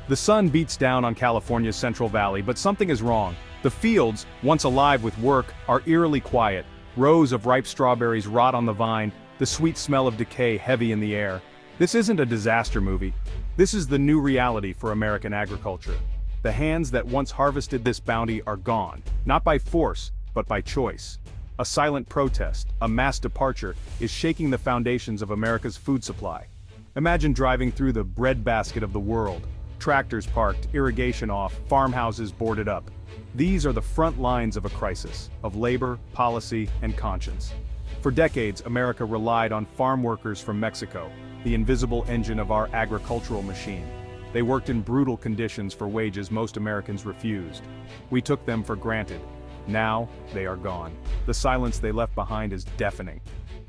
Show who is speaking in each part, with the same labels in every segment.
Speaker 1: The sun beats down on California's Central Valley, but something is wrong. The fields, once alive with work, are eerily quiet. Rows of ripe strawberries rot on the vine, the sweet smell of decay heavy in the air. This isn't a disaster movie. This is the new reality for American agriculture. The hands that once harvested this bounty are gone, not by force, but by choice. A silent protest, a mass departure, is shaking the foundations of America's food supply. Imagine driving through the breadbasket of the world. Tractors parked, irrigation off, farmhouses boarded up. These are the front lines of a crisis, of labor, policy, and conscience. For decades, America relied on farm workers from Mexico, the invisible engine of our agricultural machine. They worked in brutal conditions for wages most Americans refused. We took them for granted. Now, they are gone. The silence they left behind is deafening.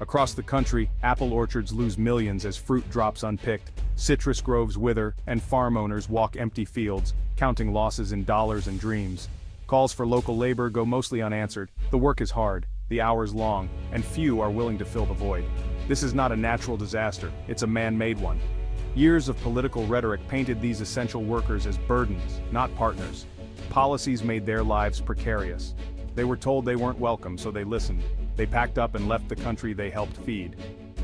Speaker 1: Across the country, apple orchards lose millions as fruit drops unpicked, citrus groves wither, and farm owners walk empty fields, counting losses in dollars and dreams. Calls for local labor go mostly unanswered. The work is hard, the hours long, and few are willing to fill the void. This is not a natural disaster, it's a man-made one. Years of political rhetoric painted these essential workers as burdens, not partners. Policies made their lives precarious. They were told they weren't welcome, so they listened. They packed up and left the country they helped feed.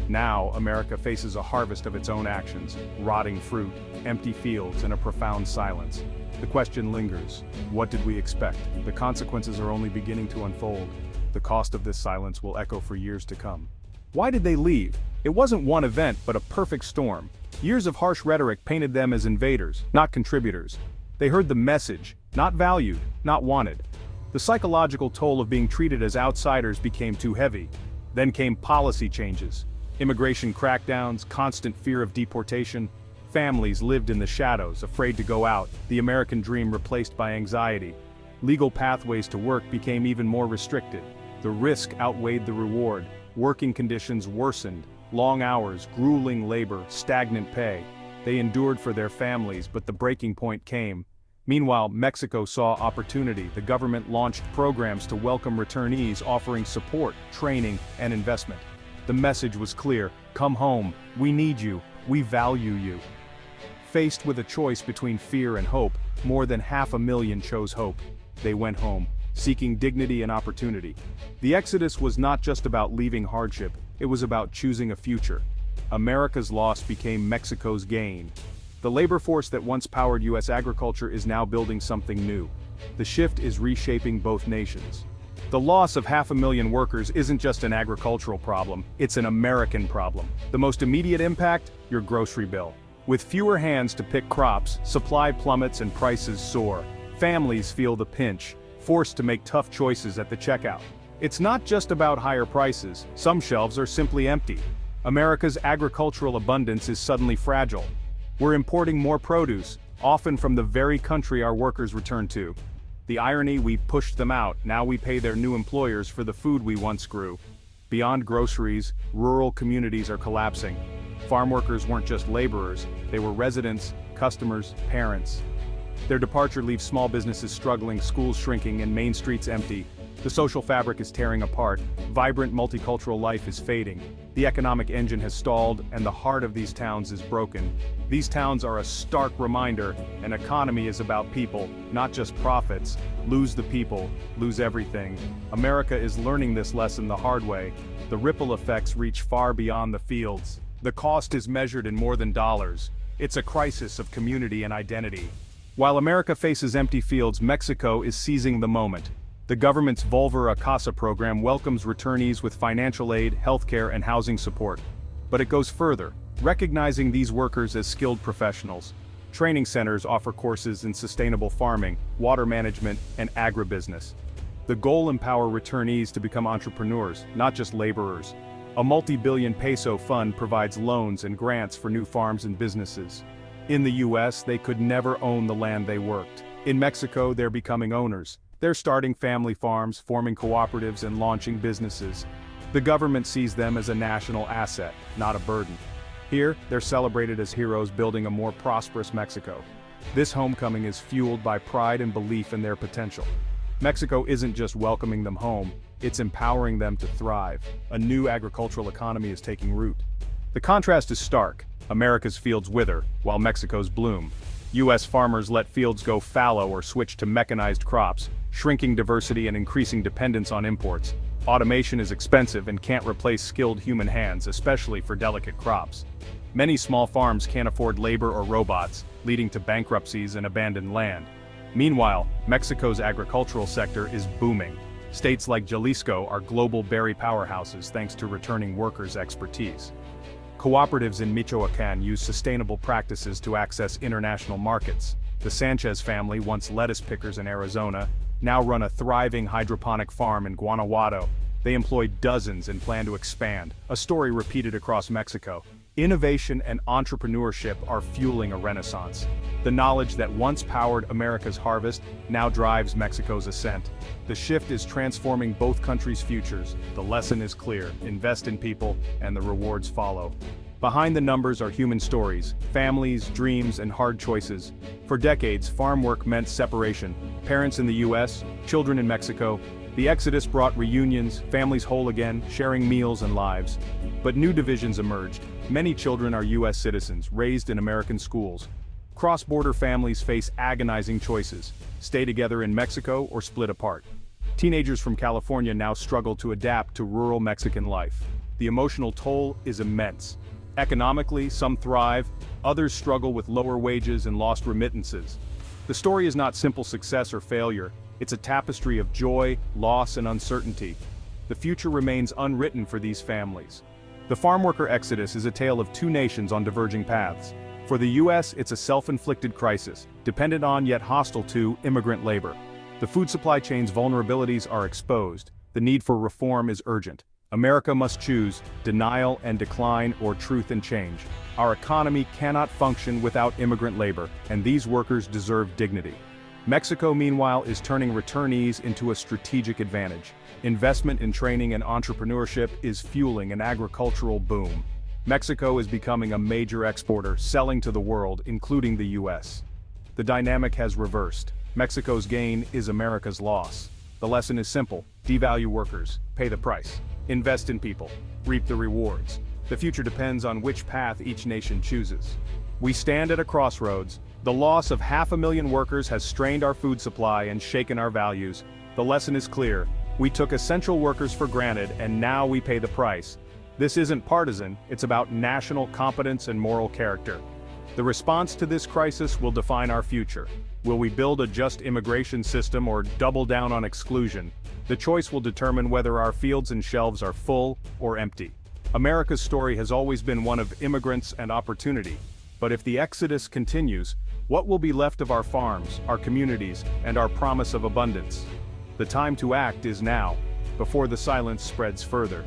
Speaker 1: Now, America faces a harvest of its own actions, rotting fruit, empty fields, and a profound silence. The question lingers: what did we expect? The consequences are only beginning to unfold. The cost of this silence will echo for years to come. Why did they leave? It wasn't one event, but a perfect storm. Years of harsh rhetoric painted them as invaders, not contributors. They heard the message, not valued, not wanted. The psychological toll of being treated as outsiders became too heavy. Then came policy changes. Immigration crackdowns, constant fear of deportation. Families lived in the shadows, afraid to go out, the American dream replaced by anxiety. Legal pathways to work became even more restricted. The risk outweighed the reward. Working conditions worsened. Long hours, grueling labor, stagnant pay. They endured for their families, but the breaking point came. Meanwhile, Mexico saw opportunity. The government launched programs to welcome returnees, offering support, training, and investment. The message was clear: come home, we need you, we value you. Faced with a choice between fear and hope, more than 500,000 chose hope. They went home, seeking dignity and opportunity. The exodus was not just about leaving hardship, it was about choosing a future. America's loss became Mexico's gain. The labor force that once powered U.S. agriculture is now building something new. The shift is reshaping both nations. The loss of 500,000 workers isn't just an agricultural problem, it's an American problem. The most immediate impact? Your grocery bill. With fewer hands to pick crops, supply plummets and prices soar. Families feel the pinch, forced to make tough choices at the checkout. It's not just about higher prices, some shelves are simply empty. America's agricultural abundance is suddenly fragile. We're importing more produce, often from the very country our workers return to. The irony: we pushed them out, now we pay their new employers for the food we once grew. Beyond groceries, rural communities are collapsing. Farm workers weren't just laborers, they were residents, customers, parents. Their departure leaves small businesses struggling, schools shrinking, and main streets empty. The social fabric is tearing apart, vibrant multicultural life is fading. The economic engine has stalled, and the heart of these towns is broken. These towns are a stark reminder: an economy is about people, not just profits. Lose the people, lose everything. America is learning this lesson the hard way. The ripple effects reach far beyond the fields. The cost is measured in more than dollars. It's a crisis of community and identity. While America faces empty fields, Mexico is seizing the moment. The government's Volver a Casa program welcomes returnees with financial aid, healthcare, and housing support. But it goes further, recognizing these workers as skilled professionals. Training centers offer courses in sustainable farming, water management, and agribusiness. The goal: empower returnees to become entrepreneurs, not just laborers. A multi-billion peso fund provides loans and grants for new farms and businesses. In the US, they could never own the land they worked. In Mexico, they're becoming owners. They're starting family farms, forming cooperatives, and launching businesses. The government sees them as a national asset, not a burden. Here, they're celebrated as heroes, building a more prosperous Mexico. This homecoming is fueled by pride and belief in their potential. Mexico isn't just welcoming them home, it's empowering them to thrive. A new agricultural economy is taking root. The contrast is stark. America's fields wither, while Mexico's bloom. U.S. farmers let fields go fallow or switch to mechanized crops, shrinking diversity and increasing dependence on imports. Automation is expensive and can't replace skilled human hands, especially for delicate crops. Many small farms can't afford labor or robots, leading to bankruptcies and abandoned land. Meanwhile, Mexico's agricultural sector is booming. States like Jalisco are global berry powerhouses thanks to returning workers' expertise. Cooperatives in Michoacán use sustainable practices to access international markets. The Sanchez family, once lettuce pickers in Arizona, now run a thriving hydroponic farm in Guanajuato. They employ dozens and plan to expand, a story repeated across Mexico. Innovation and entrepreneurship are fueling a renaissance. The knowledge that once powered America's harvest now drives Mexico's ascent. The shift is transforming both countries' futures. The lesson is clear: invest in people, and the rewards follow. Behind the numbers are human stories, families, dreams, and hard choices. For decades, farm work meant separation. Parents in the US, children in Mexico. The Exodus brought reunions, families whole again, sharing meals and lives. But new divisions emerged. Many children are US citizens, raised in American schools. Cross-border families face agonizing choices: stay together in Mexico or split apart. Teenagers from California now struggle to adapt to rural Mexican life. The emotional toll is immense. Economically, some thrive, others struggle with lower wages and lost remittances. The story is not simple success or failure, it's a tapestry of joy, loss, and uncertainty. The future remains unwritten for these families. The farm worker exodus is a tale of two nations on diverging paths. For the US, it's a self-inflicted crisis, dependent on yet hostile to immigrant labor. The food supply chain's vulnerabilities are exposed. The need for reform is urgent. America must choose denial and decline or truth and change. Our economy cannot function without immigrant labor, and these workers deserve dignity. Mexico, meanwhile, is turning returnees into a strategic advantage. Investment in training and entrepreneurship is fueling an agricultural boom. Mexico is becoming a major exporter, selling to the world, including the US. The dynamic has reversed. Mexico's gain is America's loss. The lesson is simple: devalue workers, pay the price. Invest in people, reap the rewards. The future depends on which path each nation chooses. We stand at a crossroads. The loss of 500,000 workers has strained our food supply and shaken our values. The lesson is clear: we took essential workers for granted, and now we pay the price. This isn't partisan, it's about national competence and moral character. The response to this crisis will define our future. Will we build a just immigration system or double down on exclusion? The choice will determine whether our fields and shelves are full or empty. America's story has always been one of immigrants and opportunity. But if the exodus continues, what will be left of our farms, our communities, and our promise of abundance? The time to act is now, before the silence spreads further.